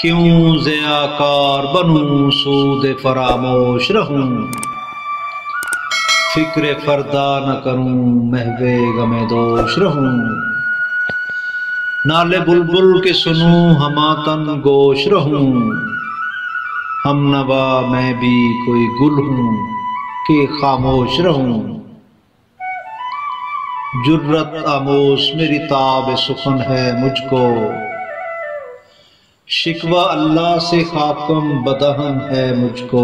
क्यों ज़ियाकार बनूं सूद फरामोश रहूं, फिक्र फरदा न करूं महवे गमे दोष रहूं। नाले बुलबुल के सुनूं हमातन गोश रहूं, हम नवा मैं भी कोई गुल हूं कि खामोश रहूं। जुर्रत आमोश मेरी ताब सुखन है मुझको, शिकवा अल्लाह से खाकम बदहन है मुझको।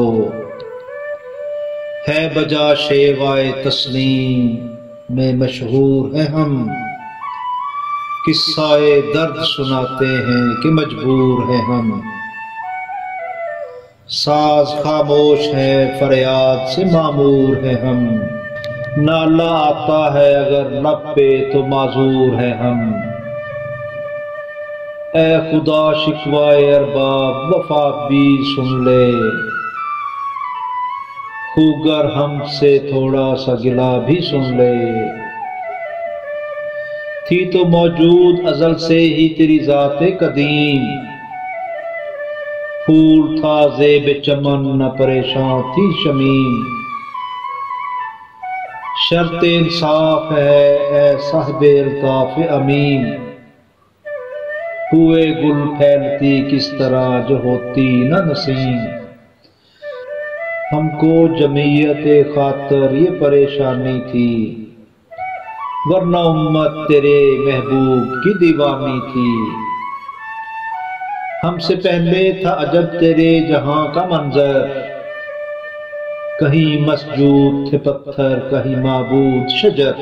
है बजा शेवाए तस्लीम में मशहूर है हम, किस्साए दर्द सुनाते हैं कि मजबूर है हम। साज खामोश है फरियाद से मामूर है हम, नाला आता है अगर लब पे तो माजूर है हम। ए खुदा शिकवाए अरबाब वफा भी सुन ले, खुगर हमसे थोड़ा सा गिला भी सुन ले। थी तो मौजूद अजल से ही तेरी जाते कदीम, फूल था ज़ेब चमन न परेशान थी शमीम। शर्त इंसाफ है ए साहिबे अल्ताफ अमीन, हुए गुल फैलती किस तरह जो होती न नसीम। हमको जमीयत खातर ये परेशानी थी, वरना उम्मत तेरे महबूब की दीवानी थी। हमसे पहले था अजब तेरे जहां का मंजर, कहीं मस्जूद थे पत्थर कहीं माबूद शजर।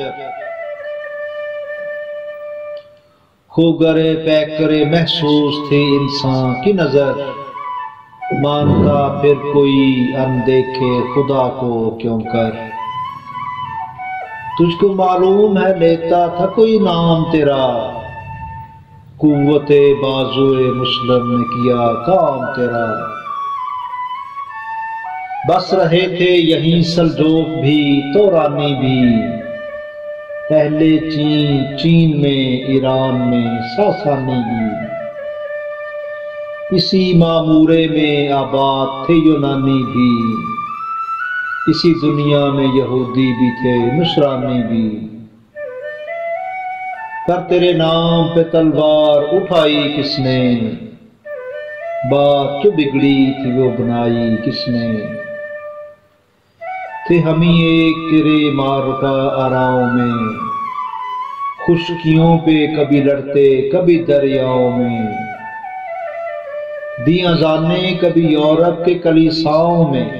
खुगरे पैकरे महसूस थी इंसान की नजर, मानता फिर कोई अनदेखे खुदा को क्यों कर। तुझको मालूम है लेता था कोई नाम तेरा, कुव्वते बाजुए मुस्लिम ने किया काम तेरा। बस रहे थे यहीं सल्जोक भी तौरानी भी, पहले चीन में ईरान में सासानी भी। इसी मामूरे में आबाद थे यूनानी भी, इसी दुनिया में यहूदी भी थे नुसरानी भी। पर तेरे नाम पे तलवार उठाई किसने, बात जो बिगड़ी थी वो बनाई किसने। थे हम ही एक तेरे मारुका आराओं में, खुशकियों पे कभी लड़ते कभी दरियाओं में। दिया जाने कभी यूरोप के कलीसाओं में,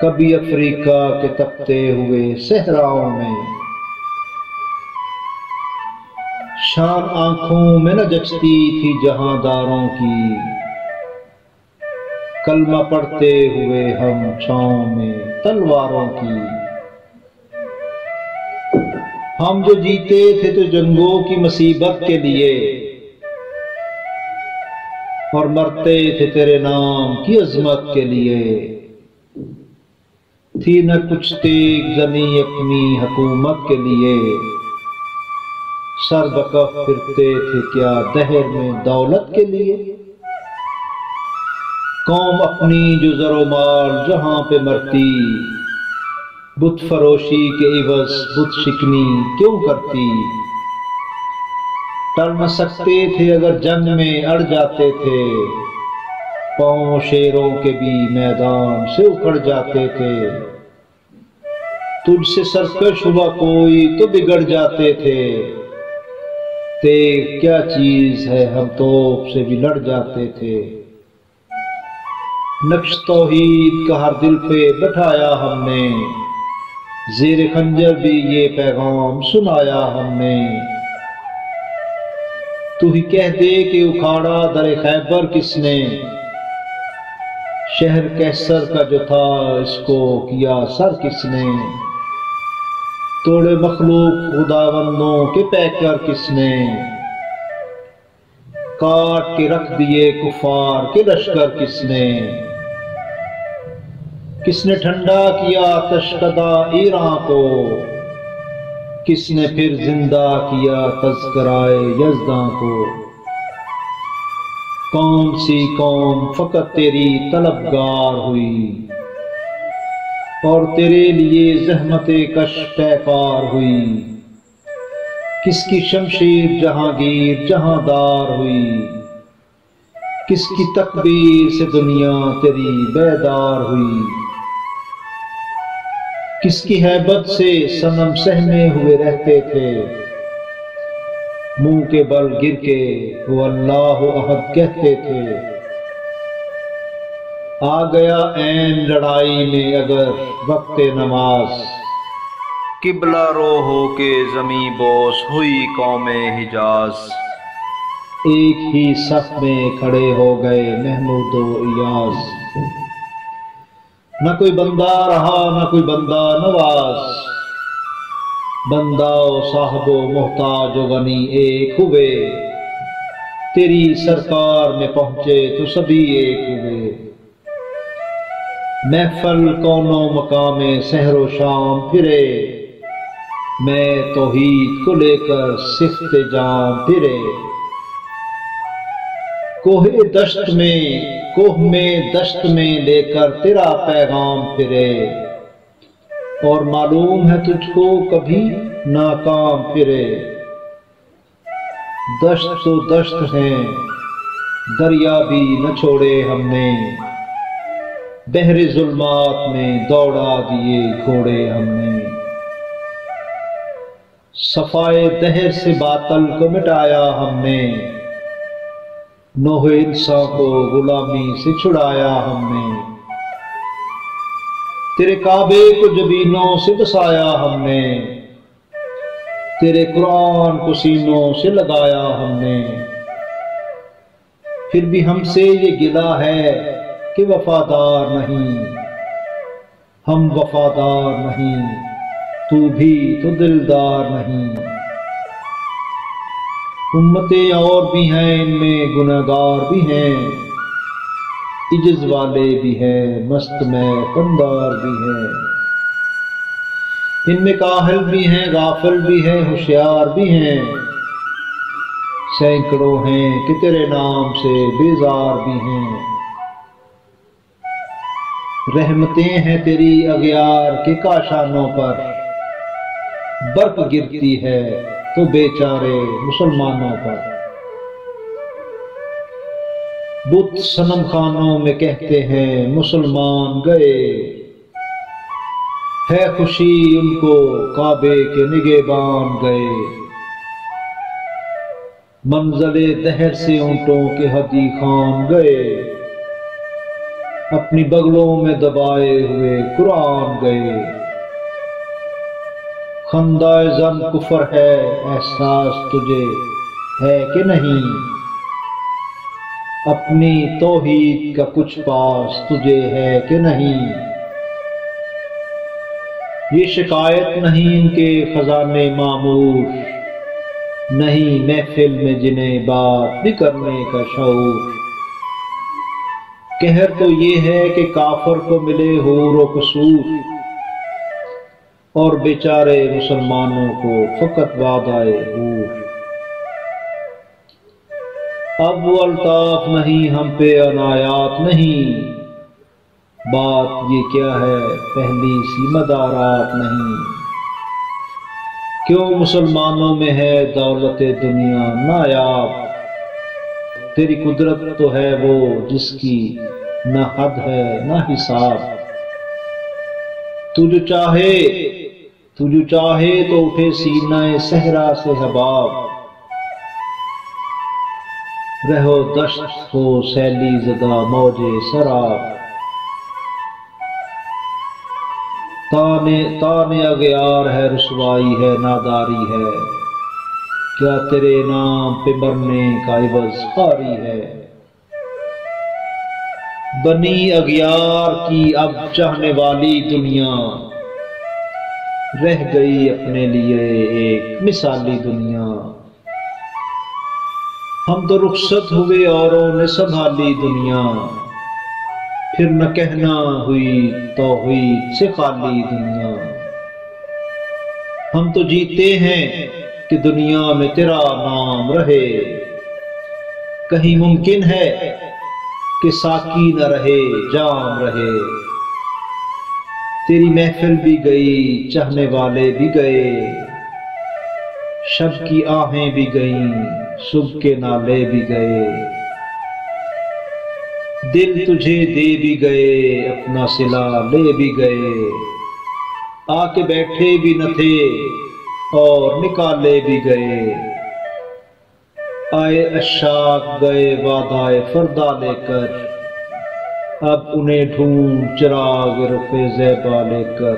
कभी अफ्रीका के तपते हुए सहराओं में। शान आंखों में न जचती थी जहांदारों की, कलमा पढ़ते हुए हम छांव में तलवारों की। हम जो जीते थे तो जंगों की मुसीबत के लिए, और मरते थे तेरे नाम की अजमत के लिए। थी न कुछ तेग जनी अपनी हुकूमत के लिए, सर बकफ फिरते थे क्या दहर में दौलत के लिए। कौम अपनी जो जरो माल जहां पे मरती, बुत फरोशी के इवज बुत शिकनी क्यों करती। टल न सकते थे अगर जंग में अड़ जाते थे, पांव शेरों के भी मैदान से उखड़ जाते थे। तुझसे सरकश हुआ कोई तो बिगड़ जाते थे, तेग क्या चीज है हम तोप से भी लड़ जाते थे। नक्श तौहीद का हर दिल पे बैठाया हमने, ज़ेर खंजर भी ये पैगाम सुनाया हमने। तू ही कह दे कि उखाड़ा दरे खैबर किसने, शहर कैसर का जो था इसको किया सर किसने। तोड़े मखलूक खुदावंदों के पैकर किसने, काट के रख दिए कुफार के लश्कर किसने। किसने ठंडा किया तशकदा ईरान को, किसने फिर जिंदा किया तज़किराए यज़दां को। कौन सी कौम फकत तेरी तलबगार हुई और तेरे लिए ज़हमते कश पैकार हुई। किसकी शमशीर जहांगीर जहांदार हुई, किसकी तकबीर से दुनिया तेरी बेदार हुई। किसकी हैबत से सनम सहमे हुए रहते थे, मुंह के बल गिर के वो अल्लाह अहद कहते थे। आ गया ऐन लड़ाई में अगर वक्ते नमाज, किबला रो हो के जमी बोस हुई कौमे हिजाज। एक ही सफ में खड़े हो गए महमूद व इयाज, न कोई बंदा रहा न कोई बंदा नवाज। बंदा ओ साहबो मोहताज व गनी एक हुए, तेरी सरकार में पहुंचे तो सभी एक हुए। महफल कौनो मकामे सहरो शाम फिरे, मैं तौहीद को लेकर सिफ्ते जाम फिरे। कोह में दश्त में लेकर तेरा पैगाम फिरे, और मालूम है तुझको कभी नाकाम फिरे। दश्त तो दश्त है दरिया भी न छोड़े हमने, बहरे जुल्मात में दौड़ा दिए घोड़े हमने। सफाए दहर से बातल को मिटाया हमने, नोहे इंसान को गुलामी से छुड़ाया हमने। तेरे काबे को जबीनों से बसाया हमने, तेरे कुरान को सीनों से लगाया हमने। फिर भी हमसे ये गिला है कि वफादार नहीं, हम वफादार नहीं, तू भी तो दिलदार नहीं। उम्मतें और भी हैं, इनमें गुनहगार भी हैं, इज्ज़ वाले भी हैं, मस्त में पंदार भी हैं। इनमें काहिल भी हैं, गाफिल भी हैं, होशियार भी हैं। सैकड़ों हैं कि तेरे नाम से बेजार भी हैं। रहमतें हैं तेरी अगियार के काशानों पर, बर्फ गिरती है तो बेचारे मुसलमानों पर। बुत सनम खानों में कहते हैं मुसलमान गए, है खुशी उनको काबे के निगहबान गए। मंजले दहर से ऊंटों के हदी खान गए, अपनी बगलों में दबाए हुए कुरान गए। खंदाए जन कुफर है एहसास तुझे है कि नहीं, अपनी तौहीद का कुछ पास तुझे है कि नहीं। ये शिकायत नहीं इनके खजाने मामूर, नहीं महफिल में जिन्हें बात भी करने का शऊर। कहर तो ये है कि काफर को मिले हूर कसूर, और बेचारे मुसलमानों को फकत वादाए हूर। अब वो अल्ताफ नहीं हम पे अनायात नहीं, बात ये क्या है पहली सी मदारात नहीं। क्यों मुसलमानों में है दौलत दुनिया नायाब, तेरी कुदरत तो है वो जिसकी न हद है न हिसाब। तू जो चाहे तो उठे सीनाए सहरा से हबाब, रहो दश्त हो सैली ज़दा मौजे सराब। ताने अगियार है रुसवाई है नादारी है, क्या तेरे नाम पे मरने का इवज़ खारी है। बनी अगियार की अब चाहने वाली दुनिया, रह गई अपने लिए एक मिसाली दुनिया। हम तो रुखसत हुए औरों ने संभाली दुनिया, फिर न कहना हुई तौहीद से खाली दुनिया। हम तो जीते हैं कि दुनिया में तेरा नाम रहे, कहीं मुमकिन है कि साकी न रहे जाम रहे। तेरी महफिल भी गई, चाहने वाले भी गए, शब की आहें भी गईं, सुबह के नाले भी गए। दिल तुझे दे भी गए, अपना सिला ले भी गए, आके बैठे भी न थे और निकाले भी गए। आए अशाक गए वादाए फरदा लेकर, अब उन्हें ढूंढ चिराग रुपे ज़ैबा लेकर।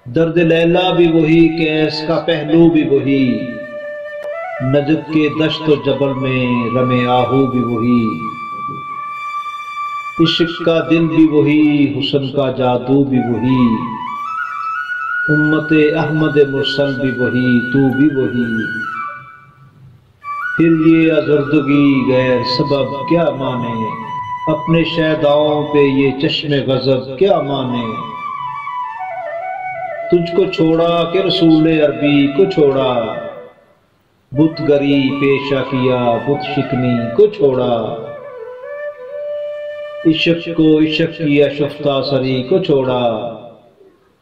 दर्द लैला भी वही, कैस का पहलू भी वही, नजद के दश्त व जबल में रमे आहू भी वही। इश्क का दिल भी वही, हुस्न का जादू भी वही, उम्मते अहमद मुरसल भी वही, तू भी वही। फिर ये आज़र्दगी गैर सबब क्या माने, अपने शैदाओं पे ये चश्मे गज़ब क्या माने। तुझको छोड़ा कि रसूल अरबी को छोड़ा, बुतगरी पेशा किया बुत शिकनी को छोड़ा। इश्क को इश्क किया शुफ्ता सरी को छोड़ा,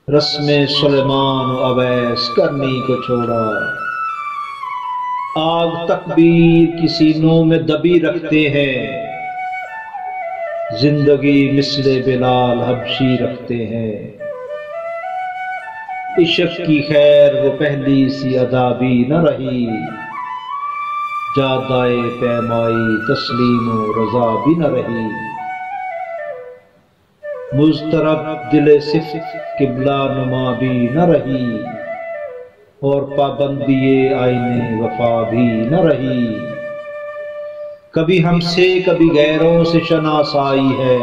रस्म सुलेमान अवैस करनी को छोड़ा। आग तकबीर की सीनों में दबी रखते हैं, जिंदगी मिसले बिलाल हबशी रखते हैं। इश्क की खैर वो पहली सी अदा भी न रही, जादाए पैमाई तस्लीम रजा भी न रही। मुज़तरब दिले सिफ्त किबला नुमा भी न रही, और पाबंदिए आईने वफा भी न रही। कभी हमसे कभी गैरों से शनासाई है,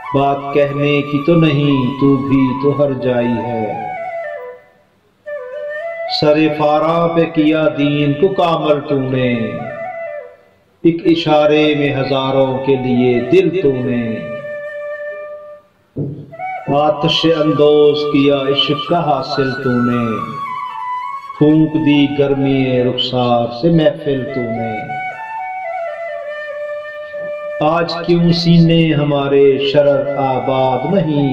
बात कहने की तो नहीं तू भी तो हर जाई है। सरे फारा पे किया दीन को कामल तूने, एक इशारे में हजारों के लिए दिल तूने। आतिश अंदोज किया इश्क का हासिल तूने, फूंक दी गर्मी रुखसार से महफिल तूने। आज क्यों सीने हमारे शरर आबाद नहीं,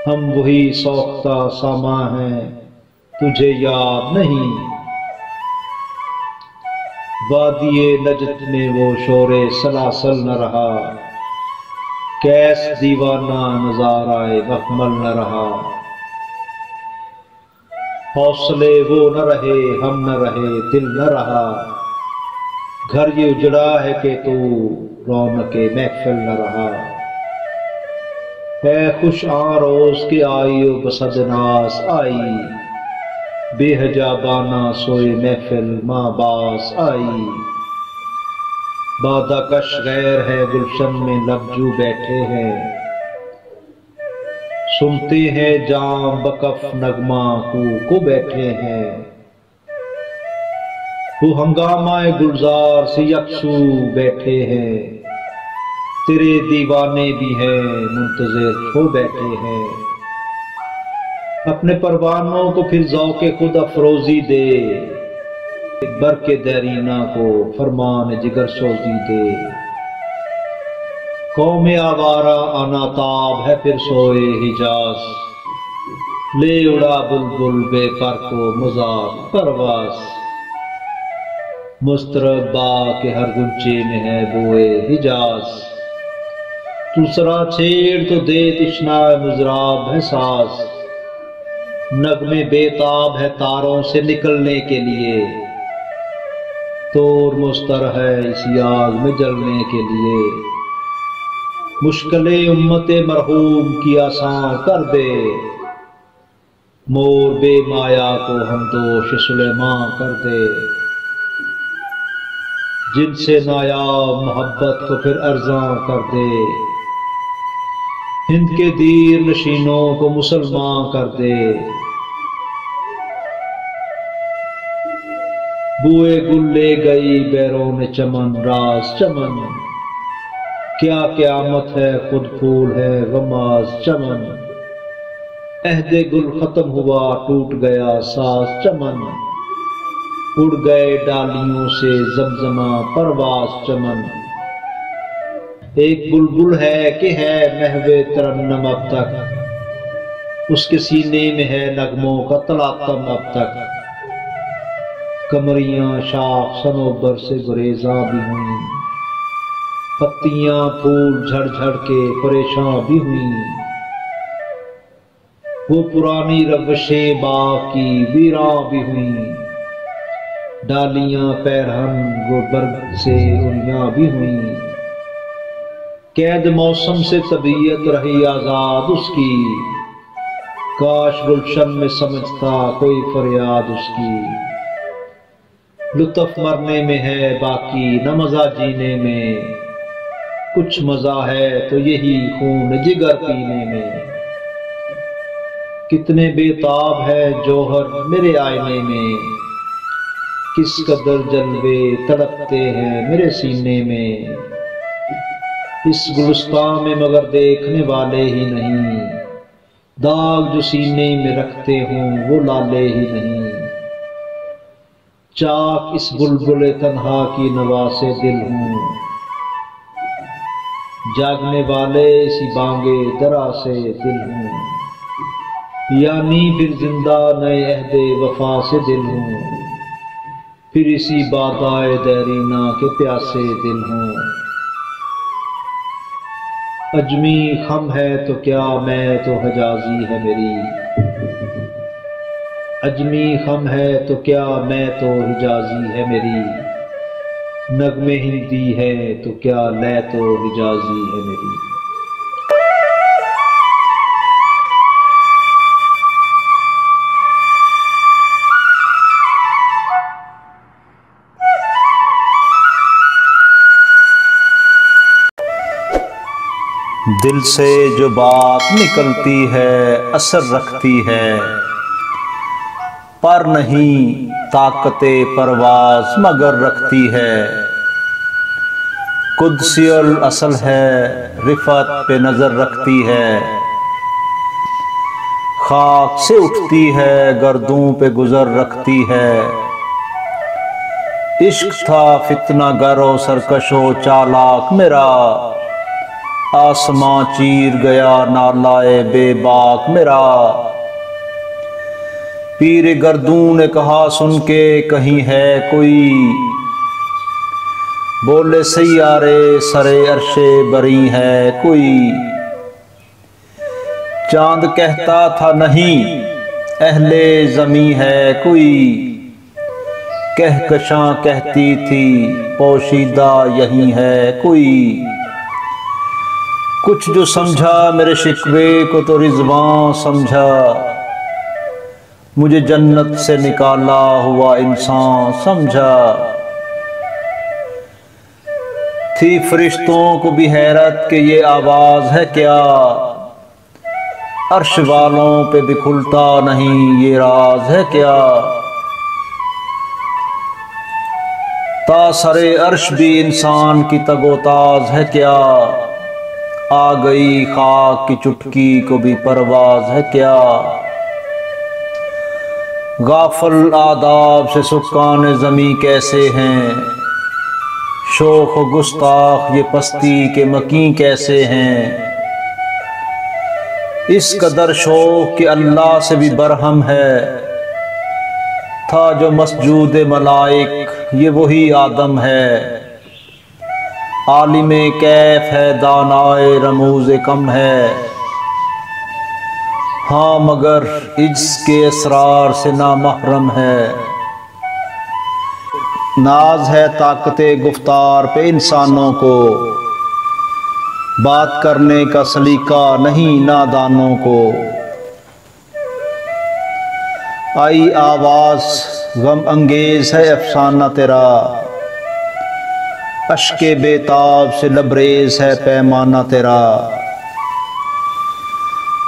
हम वही सौख्ता सामा हैं तुझे याद नहीं। वादिये नजद में वो शोरे सलासल न रहा, कैस दीवाना नजाराए मखमल न रहा। हौसले वो न रहे हम न रहे दिल न रहा, घर ये उजड़ा है कि तू रौनके महफिल न रहा। है खुश आ रोज के आई बसदनास आई, बेहजाबाना सोए महफिल माँ बास आई। बादा कश गैर है गुलशन में लबजू बैठे हैं, सुनते हैं जाम बकफ नगमा को बैठे हैं। वो हंगामाए गुलजार से यकसू बैठे हैं, तेरे दीवाने भी हैं मुंतज़िर हो बैठे हैं। अपने परवानों को फिर ज़ौक़े खुद अफरोज़ी दे, बरके देरीना को फरमान जिगर सोजी दे। कौम आवारा अनाताब है फिर सोए हिजाज, ले उड़ा बुलबुल बेपर को मज़ाक परवास। मुस्तरबा के हर गुंचे में है बोए हिजाज, दूसरा छेड़ तो दे तिश्ना मुजराब है सास। नगमे बेताब है तारों से निकलने के लिए, तोर मुस्तर है इसी आग में जलने के लिए। मुश्किलें उम्मते मरहूम की आसान कर दे, मोर बेमाया को हमदोश सुलेमान कर दे। जिनसे नायाब मोहब्बत को फिर अर्जा कर दे, हिंद के दीर नशीनों को मुसलमान कर दे। बुए गुल ले गई बैरों ने चमन राज चमन, क्या क़यामत है खुद फूल है गमाज चमन। अहदे गुल खत्म हुआ टूट गया साज चमन, उड़ गए डालियों से जमजमा परवास चमन। एक बुलबुल है कि है महवे तरन्नम अब तक, उसके सीने में है नगमों का तलातम अब तक। कमरियां शाख सनोबर से गुरेजा भी हुई, पत्तियां फूल झड़ झड़ के परेशान भी हुई। वो पुरानी रवशें बाग की वीरां भी हुई, डालियां पैरहन वो बर्ग से उड़ियां भी हुई। कैद मौसम से तबीयत रही आजाद उसकी, काश गुलशन में समझता कोई फरियाद उसकी। लुत्फ मरने में है बाकी न मजा जीने में, कुछ मजा है तो यही खून जिगर पीने में। कितने बेताब है जौहर मेरे आईने में, किस कदर जलवे तड़पते हैं मेरे सीने में। इस गुलिस्तान में मगर देखने वाले ही नहीं, दाग जो सीने में रखते हों वो लाले ही नहीं। चाक इस बुलबुल तन्हा की नवा से दिल हूँ, जागने वाले इसी बांगे दरा से दिल हूँ। यानी फिर जिंदा नए अहदे वफा से दिल हूँ, फिर इसी बादाए दैरीना के प्यासे दिल हूँ। अजमी खम है तो क्या मैं तो हिजाजी है मेरी, अजमी खम है तो क्या मैं तो हिजाजी है मेरी। नगमे हिंदी है तो क्या लय तो हिजाजी है मेरी। दिल से जो बात निकलती है असर रखती है, पर नहीं ताकते परवाज मगर रखती है। कुदसियल असल है रिफत पे नजर रखती है, खाक से उठती है गर्दों पे गुजर रखती है। इश्क था फितना गरो सरकशो चालाक मेरा, आसमां चीर गया नालाए बेबाक मेरा। पीर गर्दू ने कहा सुन के कहीं है कोई, बोले सैयारे सरे अरशे बरी है कोई। चांद कहता था नहीं अहले जमी है कोई, कहकशां कहती थी पोशीदा यही है कोई। कुछ जो समझा मेरे शिकवे को तो रिजवां समझा, मुझे जन्नत से निकाला हुआ इंसान समझा। थी फरिश्तों को भी हैरत कि ये आवाज है क्या, अर्श वालों पे भी खुलता नहीं ये राज है क्या। तासरे अर्श भी इंसान की तगोताज है क्या, आ गई खाक की चुटकी को भी परवाज है क्या। गाफल आदाब से सुकान जमी कैसे हैं, शोख गुस्ताख ये पस्ती के मकी कैसे हैं। इस कदर शौक कि अल्लाह से भी बरहम है, था जो मसजूद मलाइक ये वही आदम है। आलिम कैफ है दानाए रमूज कम है, हाँ मगर इज्ज़ के असरार से ना महरम है। नाज है ताकते गुफ्तार पे इंसानों को, बात करने का सलीका नहीं नादानों को। आई आवाज गम अंगेज है अफसाना तेरा, अश्के बेताब से लबरेज है पैमाना तेरा।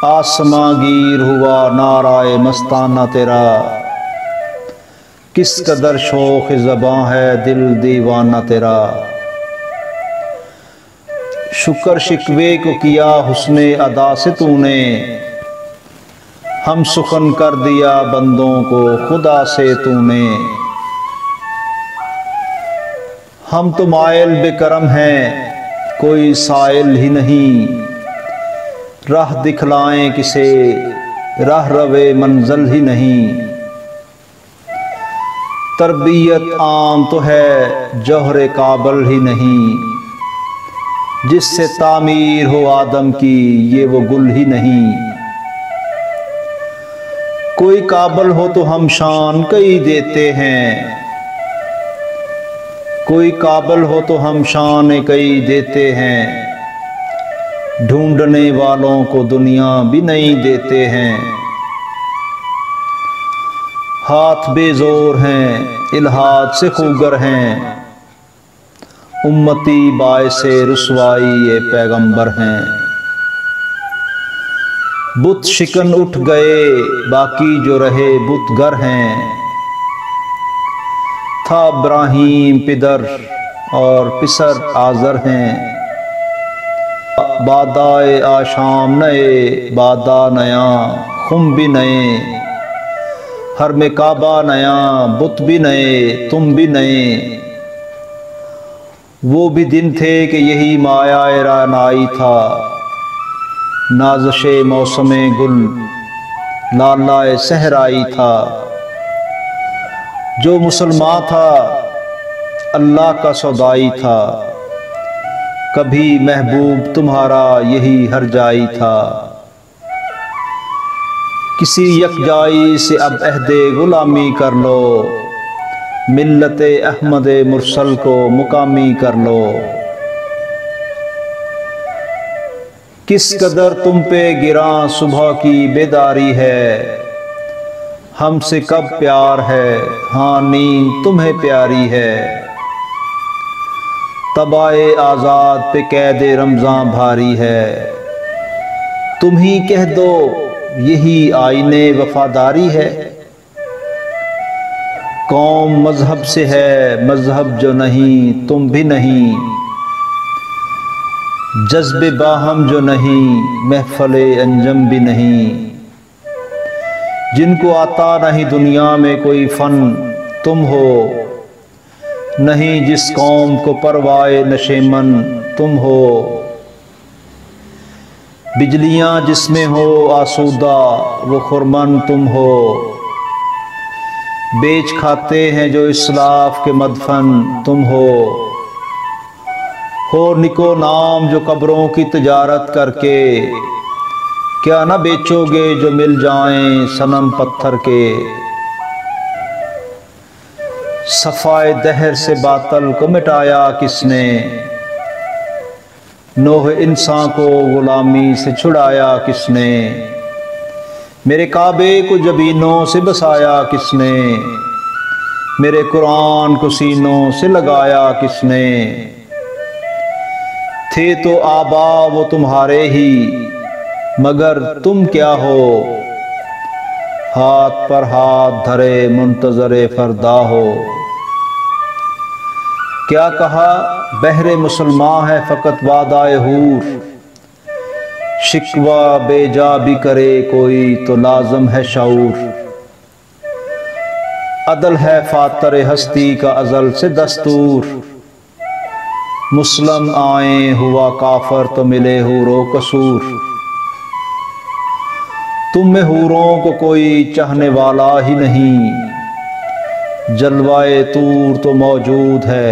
आसमां गिर हुआ नाराए मस्ताना तेरा, किस कदर शौक ज़बां है दिल दीवाना तेरा। शुक्र शिकवे को किया हुस्ने अदा से तूने, हम सुखन कर दिया बंदों को खुदा से तूने। हम तो मायल बेकरम हैं, कोई साइल ही नहीं। राह दिखलाएं किसे, राह रवे मंजिल ही नहीं। तरबियत आम तो है, जौहरे काबल ही नहीं। जिससे तामीर हो आदम की, ये वो गुल ही नहीं। कोई काबल हो तो हम शान कई देते हैं, कोई काबल हो तो हम शान कई देते हैं। ढूंढने वालों को दुनिया भी नहीं देते हैं। हाथ बेजोर हैं, इल्हाद से खूगर हैं। उम्मती बायसे रुसवाई ये पैगंबर हैं। बुत शिकन उठ गए, बाकी जो रहे बुतगर हैं। था इब्राहीम पिदर और पिसर आज़र हैं। बादाए आशाम नए, बादा नया खुम भी नए। हर में काबा नया, बुत भी नए, तुम भी नए। वो भी दिन थे कि यही माया रानाई था। नाज़शे मौसमे गुल लालाए सहराई था। जो मुसलमान था अल्लाह का सौदाई था। कभी महबूब तुम्हारा यही हर जाई था। किसी यकजाई से अब अहदे गुलामी कर लो। मिल्लते अहमद मुरसल को मुकामी कर लो। किस कदर तुम पे गिरा सुबह की बेदारी है। हमसे कब प्यार है, हाँ नींद तुम्हें प्यारी है। तबाए आज़ाद पे कैदे रमज़ान भारी है। तुम ही कह दो यही आईने वफादारी है। कौम मजहब से है, मजहब जो नहीं तुम भी नहीं। जज्बे बाहम जो नहीं, महफले अंजम भी नहीं। जिनको आता नहीं दुनिया में कोई फन तुम हो। नहीं जिस कौम को परवाए नशेमन तुम हो। बिजलियां जिसमें हो आसूदा, वो खुरमन तुम हो। बेच खाते हैं जो इस्लाफ के मदफन तुम हो निको नाम जो कब्रों की तिजारत करके। क्या न बेचोगे जो मिल जाएं सनम पत्थर के। सफाए दहर से बातल को मिटाया किसने। नूह इंसान को गुलामी से छुड़ाया किसने। मेरे काबे को जबीनों से बसाया किसने। मेरे कुरान को सीनों से लगाया किसने। थे तो आबा वो तुम्हारे ही, मगर तुम क्या हो। हाथ पर हाथ धरे मुंतजरे फरदा हो। क्या कहा बहरे मुसलमान है फ़कत वादाए हूर। शिकवा बेजा भी करे कोई तो लाजम है शऊर। अदल है फातर हस्ती का अजल से दस्तूर। मुस्लिम आए हुआ काफर तो मिले हूरो कसूर। तुम में हूरों को कोई चाहने वाला ही नहीं। जलवाए तूर तो मौजूद है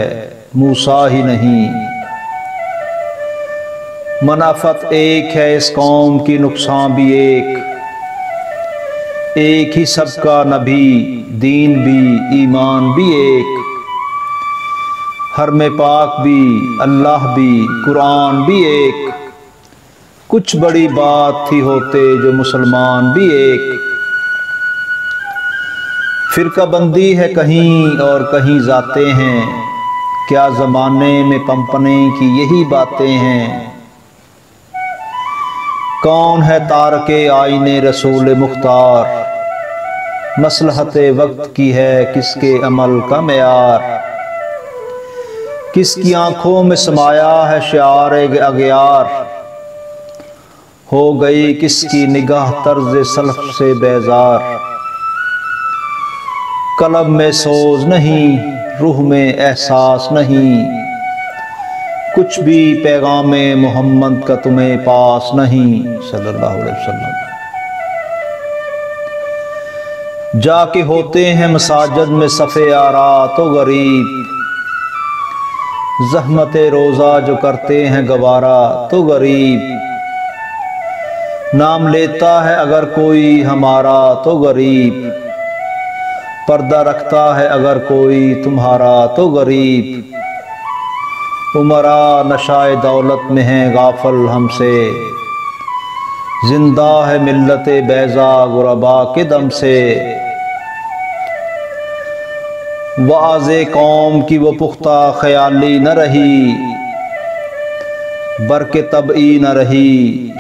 मूसा ही नहीं। मनाफत एक है इस कौम की, नुकसान भी एक ही सबका नबी, दीन भी ईमान भी एक। हर में पाक भी अल्लाह भी कुरान भी एक। कुछ बड़ी बात थी होते जो मुसलमान भी एक। फिरका बंदी है कहीं और कहीं जाते हैं। क्या ज़माने में पंपने की यही बातें हैं। कौन है तारके आईने रसूल मुख्तार। मसलहते वक्त की है किसके अमल का मेयार। किसकी आंखों में समाया है शिआर अगयार। हो गई किसकी निगाह तर्ज सल्फ से बेजार। कलब में सोज नहीं रूह में एहसास नहीं, कुछ भी पैगाम मोहम्मद का तुम्हें पास नहीं सल्लल्लाहु अलैहि वसल्लम। जाके होते हैं मसाजिद में सफ़े आरा तो गरीब, ज़हमत रोज़ा जो करते हैं गवारा तो गरीब, नाम लेता है अगर कोई हमारा तो गरीब, पर्दा रखता है अगर कोई तुम्हारा तो गरीब, उमरा नशाए दौलत में है गाफल हमसे, जिंदा है मिल्लत बैज़ा गुरबा के दम से, वाज़े कौम की वो पुख्ता ख्याली न रही, बरके तबई न रही,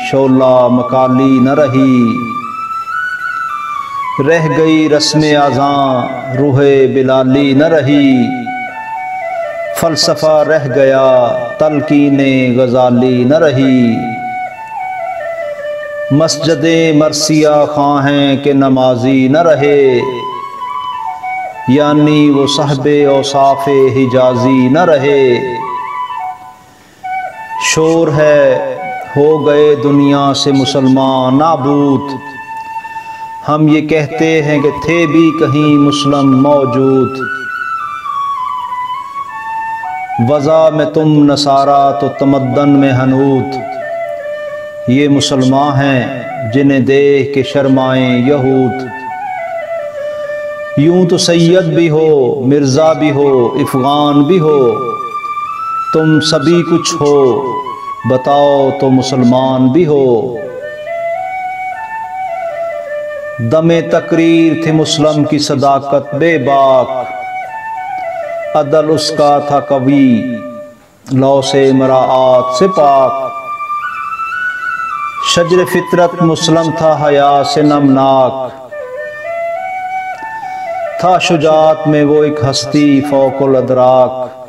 शोला मकाली न रही, रह गई रस्म आज़ां रूहे बिलाली न रही, फ़लसफ़ा रह गया तलकीने गज़ाली न रही, मस्जिदे मरसिया खां हैं के नमाजी न रहे, यानी वो साहबे औसाफ़े हिजाजी न रहे, शोर है हो गए दुनिया से मुसलमान नाबूद, हम ये कहते हैं कि थे भी कहीं मुस्लिम मौजूद, वज़ा में तुम नसारा तो तमद्दन में हनूद, ये मुसलमान हैं जिन्हें देख के शर्माएं यहूद, यूं तो सैयद भी हो मिर्ज़ा भी हो अफ़गान भी हो, तुम सभी कुछ हो बताओ तो मुसलमान भी हो, दमे तकरीर थी मुस्लिम की सदाकत बेबाक, अदल उसका था कवि लौ से मराआत से पाक, शजर फितरत मुस्लिम था हया से नमनाक, था शुजात में वो एक हस्ती फ़ौकुल अदराक,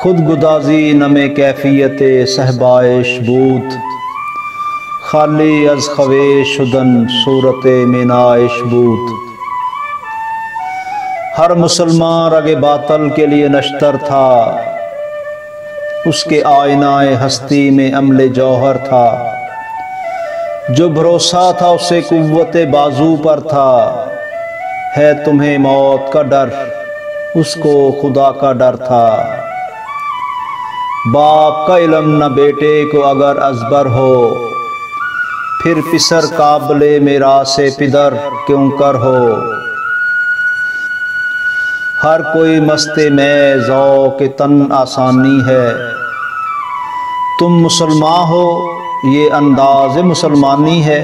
खुद गुदाजी नमे कैफियत सहबाइश बूत, खाली अज खवेश शुदन सूरत मीनाइश बूत, हर मुसलमान रगे बातल के लिए नश्तर था, उसके आईनाए हस्ती में अमले जौहर था, जो भरोसा था उसे कुव्वत बाजू पर था, है तुम्हें मौत का डर उसको खुदा का डर था, बाप का इल्म न बेटे को अगर अजबर हो, फिर पिसर काबले मेरा से पिदर क्यों कर हो, हर कोई मस्ते में ज़ौक़ तन आसानी है, तुम मुसलमान हो ये अंदाज़ मुसलमानी है,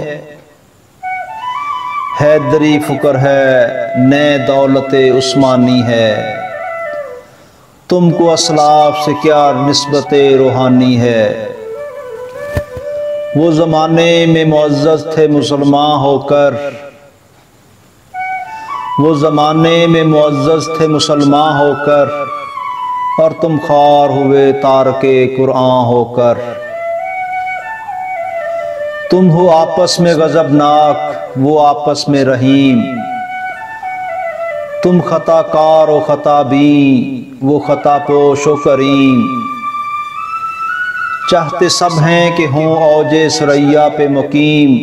हैदरी फ़ुकर है ने दौलत उस्मानी है, तुमको असलाफ से क्या निस्बत रूहानी है, वो ज़माने में मुअज़्ज़ज़ थे मुसलमान होकर, वो ज़माने में मुअज़्ज़ज़ थे मुसलमान होकर, और तुम ख़ार हुए तारके कुरान होकर, तुम हो आपस में गज़बनाक वो आपस में रहीम, तुम ख़ताकार व ख़ताबी वो ख़तापोश व करीम, चाहते सब हैं कि हों औजे सरैया पे मुकीम,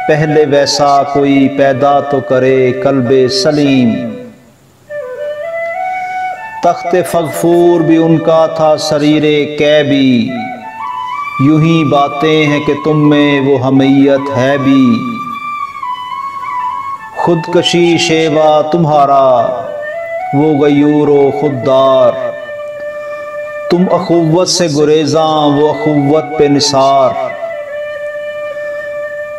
पहले वैसा कोई पैदा तो करे कल्बे सलीम, तख्ते फ़ग़फ़ूर भी उनका था शरीरे कैबी, यूं ही बातें हैं कि तुम में वो हमीयत है भी, खुदकशी शेवा तुम्हारा वो गयूरो खुददार, तुम अखुव्वत से गुरेज़ा वो अखुव्वत पे निसार,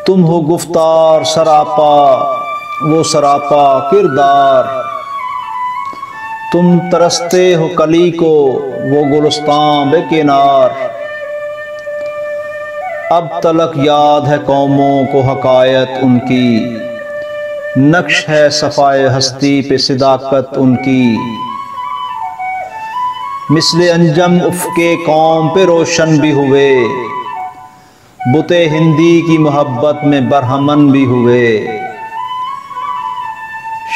तुम हो गुफ्तार सरापा वो सरापा किरदार, तुम तरसते हो कली को वो गुलस्तान बेकिनार, अब तलक याद है कौमों को हकायत उनकी, नक्श है सफ़ाए हस्ती पे सिदाकत उनकी, मिसले अंजम उफ़के कौम पे रोशन भी हुए, बुते हिंदी की मोहब्बत में बरहमन भी हुए,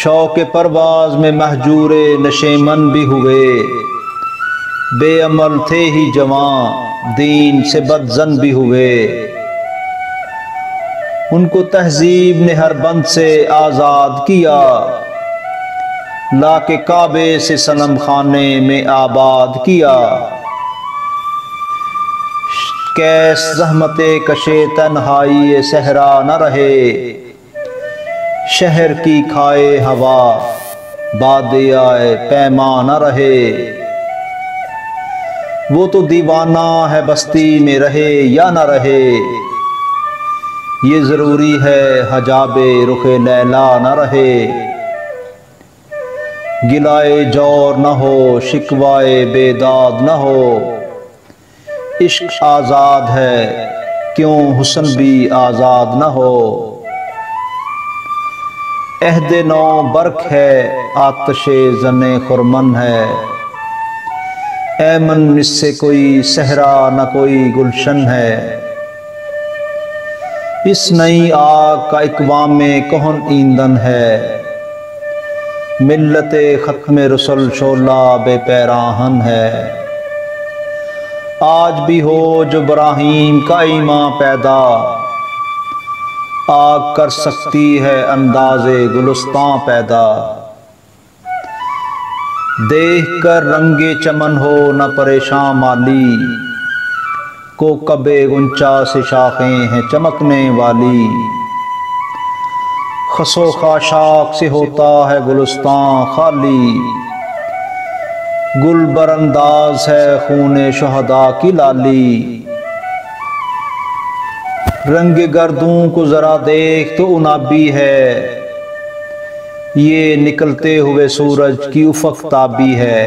शौक परवाज में महजूरे नशेमन भी हुए, बेअमल थे ही जवां दीन से बदजन भी हुए। उनको तहजीब ने हर बंद से आज़ाद किया, लाके काबे से सनम खाने में आबाद किया। कैस ज़हमते कशे तन्हाई सहरा न रहे, शहर की खाए हवा बादे आए पैमा न रहे। वो तो दीवाना है बस्ती में रहे या न रहे, ये ज़रूरी है हजाबे रुखे लैला न रहे। गिलाए जौर न हो शिकवाए बेदाद न हो, इश्क आज़ाद है क्यों हुस्न भी आज़ाद न हो। अहद नौ बर्क है आतशे ज़ने खुरमन है, ऐमन इससे कोई सहरा न कोई गुलशन है। इस नई आग का इकवाम में कौन ईंधन है, मिल्लते ख़त्म रसूल शोला बेपैराहन है। आज भी हो जो इब्राहीम का ईमान पैदा, आग कर सकती है अंदाज़े गुलिस्तां पैदा। देख कर रंगे चमन हो न परेशान माली, को कबे गुंचा से शाखें हैं चमकने वाली। खसो खाशाक से होता है गुलिस्तां खाली, गुल बरंदाज है खूने शुहदा की लाली। रंग गर्दों को जरा देख तो उनाबी है, ये निकलते हुए सूरज की उफ़क़ ताबी है।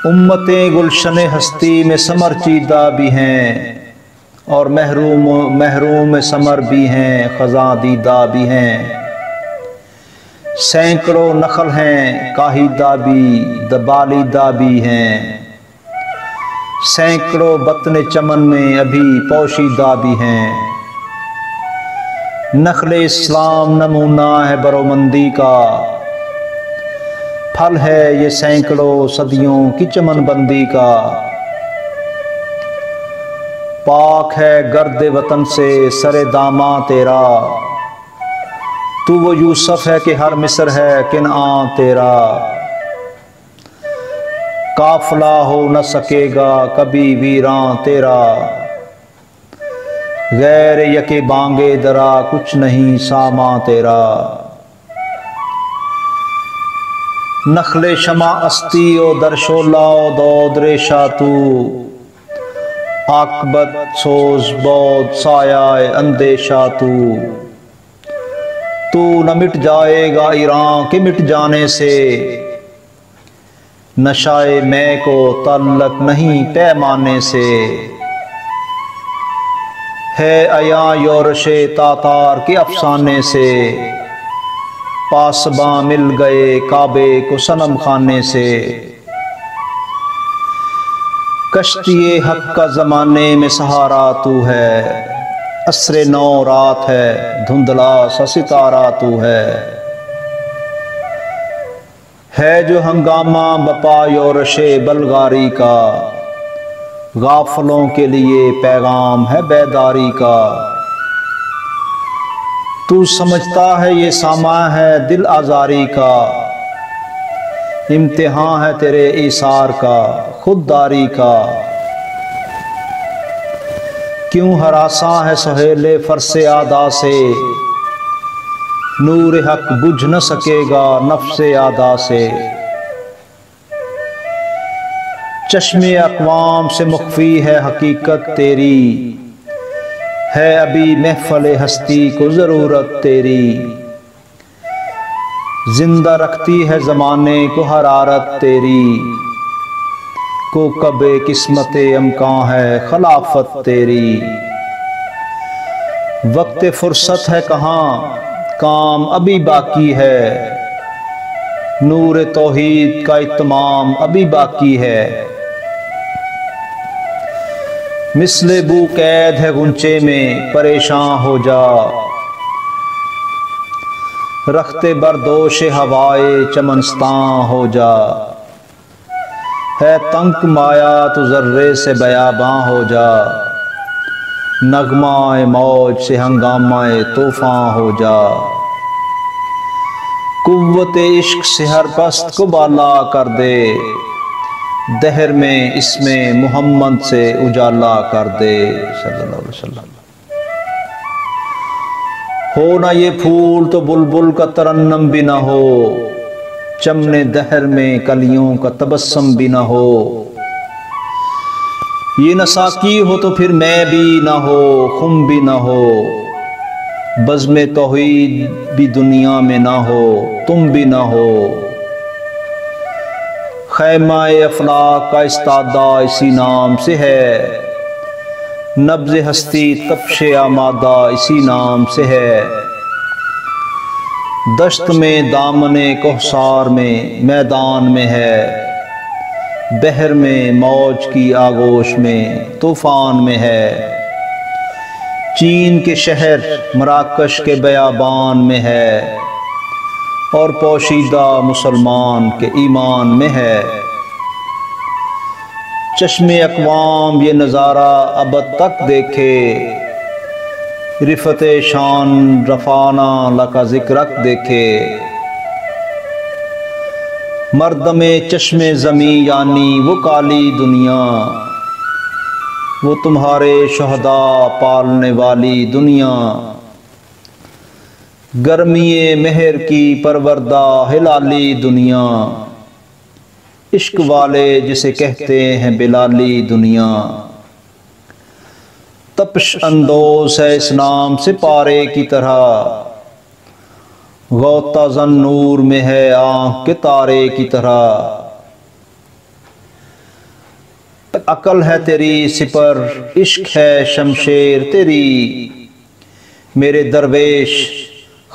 उम्मतें गुलशन हस्ती में समरचीदा भी हैं, और महरूम समर भी हैं ख़ज़ां दीदा भी हैं। सैकड़ों नखल हैं काहिदा भी दबालीदा भी हैं, सैकड़ों बतने चमन में अभी पोशीदा भी हैं। नखले इस्लाम नमूना है बरोमंदी का, फल है ये सैकड़ों सदियों की चमनबंदी का। पाक है गर्द वतन से सरे दामा तेरा, तू वो यूसुफ है कि हर मिस्र है किनआन तेरा। काफिला हो न सकेगा कभी वीरान तेरा, गैर यके बांगे दरा कुछ नहीं सामा तेरा। नखले शमा अस्ती ओ दरशोला ओ दौदरेशा तू, आकबत सोज बहुत साया अंदेशा तू। तू न मिट जाएगा ईरान के मिट जाने से, नशाए मैं को तल्लक नहीं पैमाने से। है अया योरशे तातार के अफसाने से, पासबा मिल गए काबे को सनम खाने से। कश्तिए हक का ज़माने में सहारा तू है, असरे नौ रात है धुंधला सा सितारा तू है। जो हंगामा बपा योरशे बलगारी का, गाफलों के लिए पैगाम है बेदारी का। तू समझता है ये सामा है दिल आजारी का, इम्तिहान है तेरे ईसार का खुददारी का। क्यों हरासा है सहेले फरसे आदा से, नूर हक बुझ न सकेगा नफ्से आदा से। चश्मे अक़वाम से मुख्फी है हकीकत तेरी, है अभी महफल हस्ती को ज़रूरत तेरी। जिंदा रखती है ज़माने को हरारत तेरी, को कबे किस्मत अमकां है खिलाफत तेरी। वक्त फुर्सत है कहाँ काम अभी बाकी है, नूर तौहीद का इत्माम अभी बाकी है। मिसले बू कैद है गुंचे में परेशान हो जा, रखते बरदोश हवाए चमनस्तां हो जा। है तंक माया तो जर्रे से बयाबां हो जा। नगमाए मौज से हंगामाए तूफान हो जा। कुव्वत इश्क से हर पस्त को बाला कर दे। दहर में इसमें मोहम्मद से उजाला कर दे सल्लल्लाहु अलैहि वसल्लम। हो ना ये फूल तो बुलबुल का तरन्नम भी ना हो। चमने दहर में कलियों का तबस्सुम भी ना हो। ये न साकी हो तो फिर मैं भी ना हो, खुम भी ना हो। बज़्म तौहीद भी दुनिया में ना हो, तुम भी ना हो। खैमाए अफलाक का इस्तादा इसी नाम से है। नब्ज़े हस्ती तपशे आमादा इसी नाम से है। दश्त में दामने कोहसार में मैदान में है। बहर में मौज की आगोश में तूफान में है। चीन के शहर मराकश के बयाबान में है। और पोशीदा मुसलमान के ईमान में है। चश्मे अक़वाम ये नज़ारा अबद तक देखे। रिफ़त शान रफ़ाना लका ज़िक्रक देखे। मर्दमे चश्मे ज़मी यानी वो काली दुनिया। वो तुम्हारे शहदा पालने वाली दुनिया। गर्मीए मेहर की परवरदा हिलाली दुनिया। इश्क वाले जिसे कहते हैं बिलाली दुनिया। तपश अंदोज़ है इस नाम से पारे की तरह। गौता ज़न नूर में है आँख के तारे की तरह। अकल है तेरी सिपर, इश्क है शमशेर तेरी। मेरे दरवेश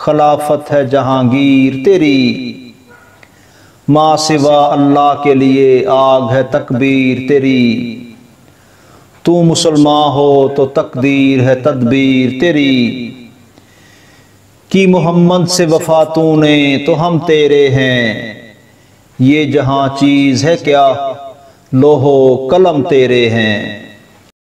खिलाफत है जहांगीर तेरी। माँ सिवा अल्लाह के लिए आग है तकबीर तेरी। तू मुसलमान हो तो तकदीर है तदबीर तेरी। कि मोहम्मद से वफा तूने तो हम तेरे हैं। ये जहां चीज़ है क्या लोहो कलम तेरे हैं।